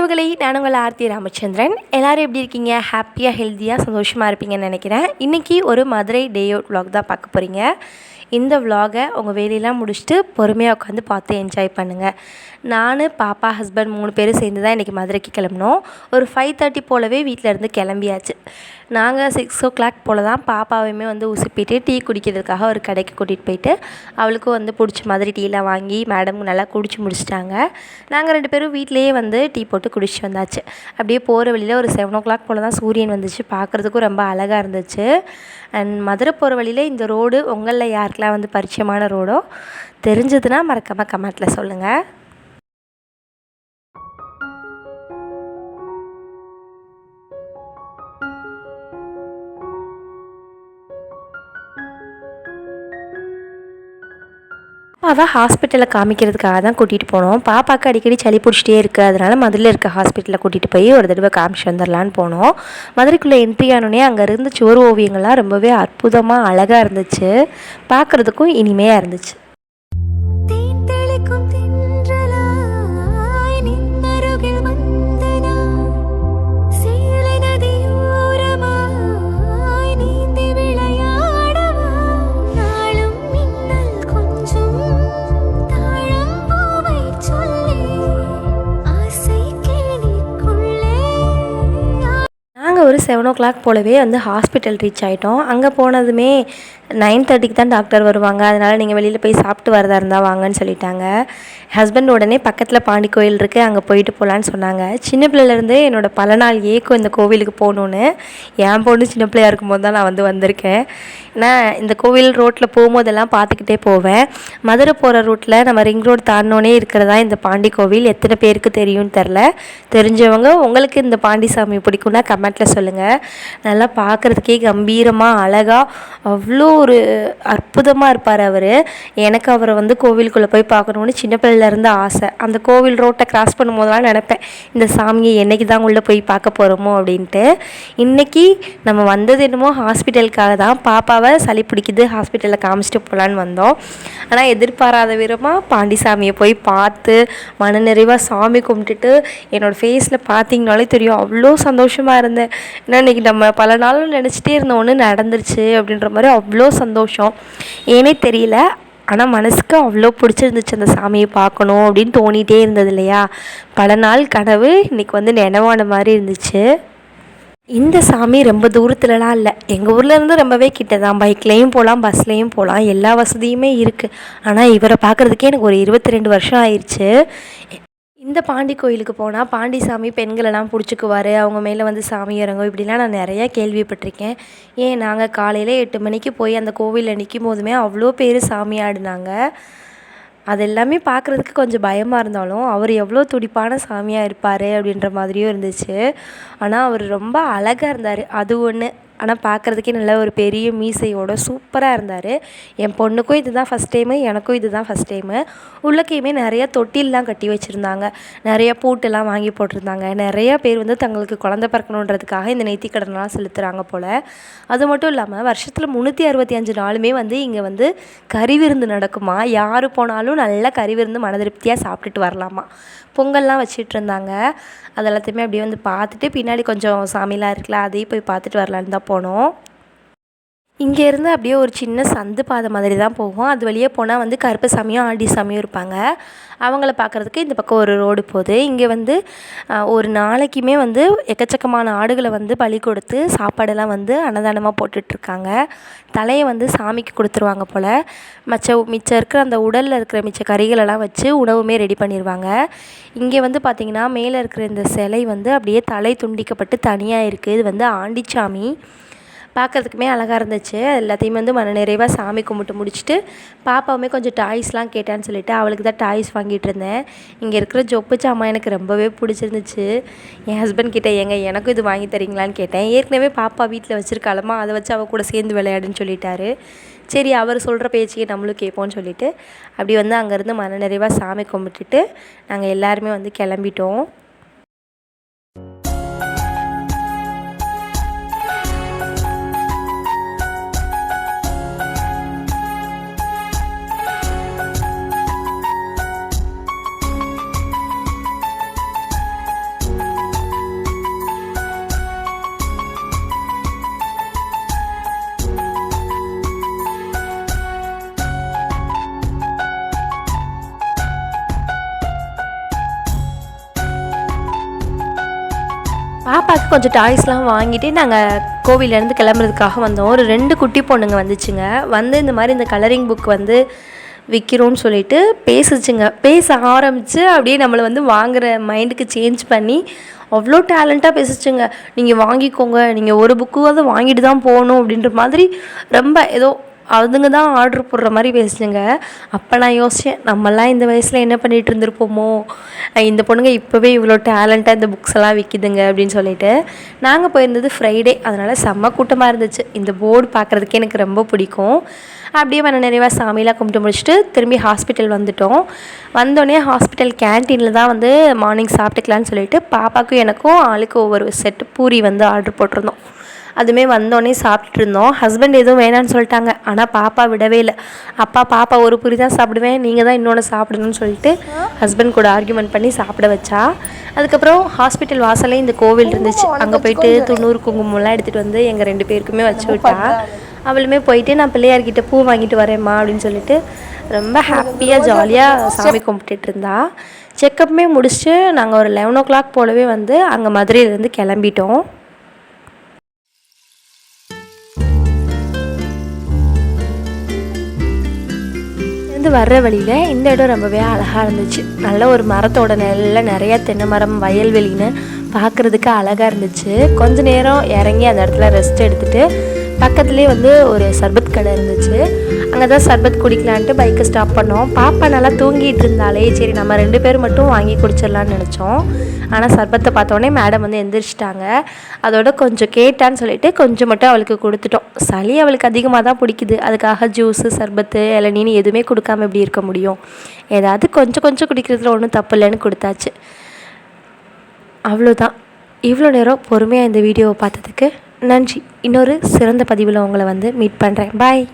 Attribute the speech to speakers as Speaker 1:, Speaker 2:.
Speaker 1: உறவுகளை நான் உங்கள் ஆர்த்தி ராமச்சந்திரன். எல்லோரும் எப்படி இருக்கீங்க? ஹாப்பியாக ஹெல்த்தியாக சந்தோஷமாக இருப்பீங்கன்னு நினைக்கிறேன். இன்றைக்கி ஒரு மதுரை டே அவுட் vlog தான் பார்க்க போகிறீங்க. இந்த vlog-ஐ உங்கள் வேலையெல்லாம் முடிச்சுட்டு பொறுமையாக உட்காந்து பார்த்து என்ஜாய் பண்ணுங்கள். நான், பாப்பா, ஹஸ்பண்ட் 3 பேரும் சேர்ந்து தான் இன்றைக்கி மதுரைக்கு கிளம்பினோம். ஒரு 5:30 போலவே வீட்டிலேருந்து கிளம்பியாச்சு. நாங்கள் 6 o'clock போல் தான் பாப்பாவையுமே உசுப்பிட்டு டீ குடிக்கிறதுக்காக ஒரு கடைக்கு கூட்டிகிட்டு போயிட்டு அவளுக்கும் பிடிச்ச மாதிரி டீலாம் வாங்கி மேடம் நல்லா குடிச்சு முடிச்சிட்டாங்க. நாங்கள் 2 பேரும் வீட்டிலேயே டீ போட்டு குடிச்சிட்டு வந்தாச்சு. அப்படியே போகிற வழியில் ஒரு 7 o'clock போல் தான் சூரியன் வந்துச்சு. பார்க்குறதுக்கும் ரொம்ப அழகாக இருந்துச்சு. அண்ட் மதுரை போகிற வழியில் இந்த ரோடு உங்களில் யாருக்கெல்லாம் பரிச்சயமான ரோடோ தெரிஞ்சதுன்னா மறக்காமல் கமெண்ட்டில் சொல்லுங்கள். பாப்பாவை ஹாஸ்பிட்டலில் காமிக்கிறதுக்காக தான் கூட்டிகிட்டு போனோம். பாப்பாவுக்கு அடிக்கடி சளி பிடிச்சிட்டே இருக்குது. அதனால் மதுரையில் இருக்க ஹாஸ்பிட்டலில் கூட்டிகிட்டு போய் ஒரு தடவை காமிச்சு வந்துடலான்னு போனோம். மதுரைக்குள்ளே என்ட்ரி ஆனோடனே அங்கே இருந்த சுவர் ஓவியங்கள்லாம் ரொம்பவே அற்புதமாக அழகாக இருந்துச்சு. பார்க்குறதுக்கும் இனிமையாக இருந்துச்சு. ஒரு 7 o'clock போலவே ஹாஸ்பிட்டல் ரீச் ஆகிட்டோம். அங்கே போனதுமே 9:30க்கு தான் டாக்டர் வருவாங்க. அதனால் நீங்கள் வெளியில் போய் சாப்பிட்டு வரதா இருந்தால் வாங்கன்னு சொல்லிட்டாங்க. ஹஸ்பண்ட் உடனே பக்கத்தில் பாண்டி கோயில் இருக்குது, அங்கே போயிட்டு போகலான்னு சொன்னாங்க. சின்ன பிள்ளைலேருந்து என்னோடய பல நாள் ஏக்கம் இந்த கோவிலுக்கு போகணுன்னு. என் பொண்ணு சின்ன பிள்ளையாக இருக்கும்போது தான் நான் வந்திருக்கேன். ஏன்னா இந்த கோவில் ரோட்டில் போகும்போதெல்லாம் பார்த்துக்கிட்டே போவேன். மதுரை போகிற ரூட்டில் நம்ம ரிங் ரோடு தாண்டினோன்னே இருக்கிறதா இந்த பாண்டி கோவில். எத்தனை பேருக்கு தெரியும்னு தெரில. தெரிஞ்சவங்க உங்களுக்கு இந்த பாண்டி சாமி பிடிக்கும்னா கமெண்ட்டில் சொல்லுங்கள். நல்லா பார்க்குறதுக்கே கம்பீரமாக அழகாக அவ்வளோ ஒரு அற்புதமாக இருப்பார் அவர். எனக்கு அவரை கோவிலுக்குள்ளே போய் பார்க்கணுன்னு சின்ன பிள்ளையிலேருந்து ஆசை. அந்த கோவில் ரோட்டை கிராஸ் பண்ணும்போதெல்லாம் நினைப்பேன், இந்த சாமியை என்றைக்கு தான் உள்ளே போய் பார்க்க போகிறோமோ அப்படின்ட்டு. இன்றைக்கி நம்ம வந்தது என்னமோ ஹாஸ்பிட்டலுக்காக தான். பாப்பாவை சளி பிடிக்குது, ஹாஸ்பிட்டலில் காமிச்சிட்டு போகலான்னு வந்தோம். ஆனால் எதிர்பாராத விதமாக பாண்டி சாமியை போய் பார்த்து மன நிறைவாக சாமி கும்பிட்டுட்டு என்னோடய ஃபேஸில் பார்த்தீங்கனாலே தெரியும் அவ்வளோ சந்தோஷமாக இருந்தேன். ஏன்னா இன்றைக்கி நம்ம பல நாளும் நினச்சிட்டே இருந்த ஒன்று நடந்துருச்சு அப்படின்ற மாதிரி அவ்வளோ சந்தோஷம். ஏனே தெரியல, ஆனால் மனசுக்கு அவ்வளோ பிடிச்சிருந்துச்சு அந்த சாமியை பார்க்கணும் அப்படின்னு தோணிகிட்டே இருந்தது இல்லையா. பல நாள் கனவு இன்றைக்கி நினைவான மாதிரி இருந்துச்சு. இந்த சாமி ரொம்ப தூரத்துலலாம் இல்லை, எங்கள் ஊர்லேருந்து ரொம்பவே கிட்ட தான். பைக்லேயும் போகலாம், பஸ்லேயும் போகலாம், எல்லா வசதியுமே இருக்குது. ஆனால் இவரை பார்க்குறதுக்கே எனக்கு ஒரு 22 வருஷம் ஆயிடுச்சு. இந்த பாண்டி கோயிலுக்கு போனால் பாண்டி சாமி பெண்களெல்லாம் பிடிச்சிக்குவார், அவங்க மேலே சாமி இறங்கும், இப்படிலாம் நான் நிறையா கேள்விப்பட்டிருக்கேன். ஏன் நாங்கள் காலையில் 8 மணிக்கு போய் அந்த கோவிலில் நிற்கும் போதுமே அவ்வளோ பேர் சாமி ஆடினாங்க. அது எல்லாமே பார்க்குறதுக்கு கொஞ்சம் பயமாக இருந்தாலும் அவர் எவ்வளோ துடிப்பான சாமியாக இருப்பார் அப்படின்ற மாதிரியும் இருந்துச்சு. ஆனால் அவர் ரொம்ப அழகாக இருந்தார், அது ஒன்று. ஆனால் பார்க்குறதுக்கே நல்ல ஒரு பெரிய மீசையோட சூப்பராக இருந்தார். என் பொண்ணுக்கும் இது தான் ஃபஸ்ட் டைமு, எனக்கும் இது தான் ஃபஸ்ட் டைமு. உள்ளக்கையுமே நிறையா தொட்டிலெலாம் கட்டி வச்சுருந்தாங்க, நிறையா பூட்டெல்லாம் வாங்கி போட்டிருந்தாங்க. நிறையா பேர் தங்களுக்கு குழந்தை பிறக்கணுன்றதுக்காக இந்த நேர்த்திக்கடனெலாம் செலுத்துகிறாங்க போல். அது மட்டும் இல்லாமல் வருஷத்தில் 365 நாளுமே இங்கே கறி விருந்து நடக்குமா. யார் போனாலும் நல்லா கறி விருந்து மன திருப்தியாக சாப்பிட்டுட்டு வரலாமா. பொங்கல்லாம் வச்சிட்டு இருந்தாங்க. அது எல்லாத்தையுமே அப்படியே பார்த்துட்டு பின்னாடி கொஞ்சம் சாமிலாம் இருக்குல்ல, அதையும் போய் பார்த்துட்டு வரலான்னு தான் போனோம். இங்கேருந்து அப்படியே ஒரு சின்ன சந்து பாதை மாதிரி தான் போகும். அது வழியே போனால் கருப்பு சாமியும் ஆண்டி சாமியும் இருப்பாங்க. அவங்கள பார்க்குறதுக்கு இந்த பக்கம் ஒரு ரோடு போகுது. இங்கே ஒரு நாளைக்குமே எக்கச்சக்கமான ஆடுகளை பலி கொடுத்து சாப்பாடெல்லாம் அன்னதானமாக போட்டுட்ருக்காங்க. தலையை சாமிக்கு கொடுத்துருவாங்க போல். மிச்சம் இருக்கிற அந்த உடலில் இருக்கிற மிச்ச கறிகளெல்லாம் வச்சு உணவுமே ரெடி பண்ணிடுவாங்க. இங்கே பார்த்திங்கன்னா மேலே இருக்கிற இந்த சிலை அப்படியே தலை துண்டிக்கப்பட்டு தனியாக இருக்குது. இது ஆண்டிச்சாமி. பார்க்குறதுக்குமே அழகாக இருந்துச்சு. எல்லாத்தையுமே மன நிறைவாக சாமி கும்பிட்டு முடிச்சுட்டு பாப்பாவுமே கொஞ்சம் டாய்ஸ்லாம் கேட்டான்னு சொல்லிவிட்டு அவளுக்கு தான் டாய்ஸ் வாங்கிட்டு இருந்தேன். இங்கே இருக்கிற ஜொப்பு சாமான் எனக்கு ரொம்பவே பிடிச்சிருந்துச்சு. என் ஹஸ்பண்ட் கிட்டே எனக்கும் இது வாங்கி தரீங்களான்னு கேட்டேன். ஏற்கனவே பாப்பா வீட்டில் வச்சுருக்காளமா, அதை வச்சு அவள் கூட சேர்ந்து விளையாடுன்னு சொல்லிட்டாரு. சரி, அவர் சொல்கிற பேச்சுக்கே நம்மளும் கேட்போன்னு சொல்லிவிட்டு அப்படி அங்கேருந்து மன நிறைவாக சாமி கும்பிட்டுட்டு நாங்கள் எல்லாருமே கிளம்பிட்டோம். பாப்பாவுக்கு கொஞ்சம் டாய்ஸ்லாம் வாங்கிட்டு நாங்கள் கோவிலேருந்து கிளம்புறதுக்காக வந்தோம். ஒரு 2 குட்டி பொண்ணுங்க வந்துச்சுங்க. வந்து இந்த மாதிரி இந்த கலரிங் புக் வந்து விற்கிறோன்னு சொல்லிட்டு பேசுச்சுங்க. பேச ஆரம்பித்து அப்படியே நம்மளை வந்து வாங்குகிற மைண்டுக்கு சேஞ்ச் பண்ணி அவ்வளோ டேலண்ட்டாக பேசிச்சுங்க. நீங்கள் வாங்கிக்கோங்க, நீங்கள் ஒரு புக்குவாவது வாங்கிட்டு தான் போகணும் அப்படின்ற மாதிரி ரொம்ப ஏதோ அதுங்க தான் ஆர்ட்ரு போடுற மாதிரி பேசுச்சுங்க. அப்போ நான் யோசித்தேன், நம்மலாம் இந்த வயசில் என்ன பண்ணிகிட்டு இருந்திருப்போமோ, இந்த பொண்ணுங்க இப்போவே இவ்வளோ டேலண்ட்டாக இந்த புக்ஸ் எல்லாம் விற்கிதுங்க அப்படின்னு சொல்லிட்டு. நாங்கள் போயிருந்தது ஃப்ரைடே, அதனால் செம்ம கூட்டமாக இருந்துச்சு. இந்த போர்டு பார்க்குறதுக்கே எனக்கு ரொம்ப பிடிக்கும். அப்படியே மன நிறைவாக சாமியெலாம் கும்பிட்டு முடிச்சுட்டு திரும்பி ஹாஸ்பிட்டல் வந்துவிட்டோம். வந்தோடனே ஹாஸ்பிட்டல் கேன்டீனில் தான் வந்து மார்னிங் சாப்பிட்டுக்கலான்னு சொல்லிட்டு பாப்பாவுக்கும் எனக்கும் ஆளுக்கு ஒவ்வொரு செட்டு பூரி வந்து ஆர்ட்ரு போட்டிருந்தோம். அதுவுமே வந்தோடனே சாப்பிட்டுட்டு இருந்தோம். ஹஸ்பண்ட் எதுவும் வேணான்னு சொல்லிட்டாங்க. ஆனால் பாப்பா விடவே இல்லை. பாப்பா ஒரு பூரி தான் சாப்பிடுவேன், நீங்கள் தான் இன்னொன்று சாப்பிடணும்னு சொல்லிட்டு ஹஸ்பண்ட் கூட ஆர்கியூமெண்ட் பண்ணி சாப்பிட வச்சா. அதுக்கப்புறம் ஹாஸ்பிட்டல் வாசலே இந்த கோவில் இருந்துச்சு. அங்கே போயிட்டு 90 குங்குமம்லாம் எடுத்துகிட்டு வந்து எங்கள் 2 பேருக்குமே வச்சு விட்டா. அவளுமே போயிட்டு நான் பிள்ளையார்கிட்ட பூ வாங்கிட்டு வரேம்மா அப்படின்னு சொல்லிட்டு ரொம்ப ஹாப்பியாக ஜாலியாக சாமி கும்பிட்டுட்டு இருந்தா. செக்கப்புமே முடிச்சுட்டு நாங்கள் ஒரு 11 o'clock போலவே வந்து அங்கே மதுரையிலேருந்து கிளம்பிட்டோம். வர்ற வழியில் இந்த இடம் ரொம்பவே அழகாக இருந்துச்சு. நல்ல ஒரு மரத்தோட நிழலில் நிறையா தென்னை மரம், வயல்வெளின்னு பார்க்குறதுக்கு அழகாக இருந்துச்சு. கொஞ்ச நேரம் இறங்கி அந்த இடத்துல ரெஸ்ட் எடுத்துகிட்டு பக்கத்துலேயே வந்து ஒரு சர்பத் கடை இருந்துச்சு. அங்கே தான் சர்பத் குடிக்கலான்ட்டு பைக்கை ஸ்டாப் பண்ணோம். பாப்பா நல்லா தூங்கிட்டு இருந்தாலே சரி நம்ம 2 பேர் மட்டும் வாங்கி குடிச்சிடலான்னு நினச்சோம். ஆனால் சர்பத்தை பார்த்தோன்னே மேடம் வந்து எந்திரிச்சிட்டாங்க. அதோட கொஞ்சம் கேட்டான்னு சொல்லிட்டு கொஞ்சம் மட்டும் அவளுக்கு கொடுத்துட்டோம். சளி அவளுக்கு அதிகமாக தான் பிடிக்குது. அதுக்காக ஜூஸு, சர்பத்து, இளநீன்னு எதுவுமே கொடுக்காம எப்படி இருக்க முடியும். ஏதாவது கொஞ்சம் கொஞ்சம் குடிக்கிறதுல ஒன்றும் தப்பு இல்லைன்னு கொடுத்தாச்சு. அவ்வளோதான். இவ்வளோ நேரம் பொறுமையாக இந்த வீடியோவை பார்த்ததுக்கு நன்றி. இன்னொரு சிறந்த பதிவில் உங்களை வந்து மீட் பண்ணுறேன். பாய்.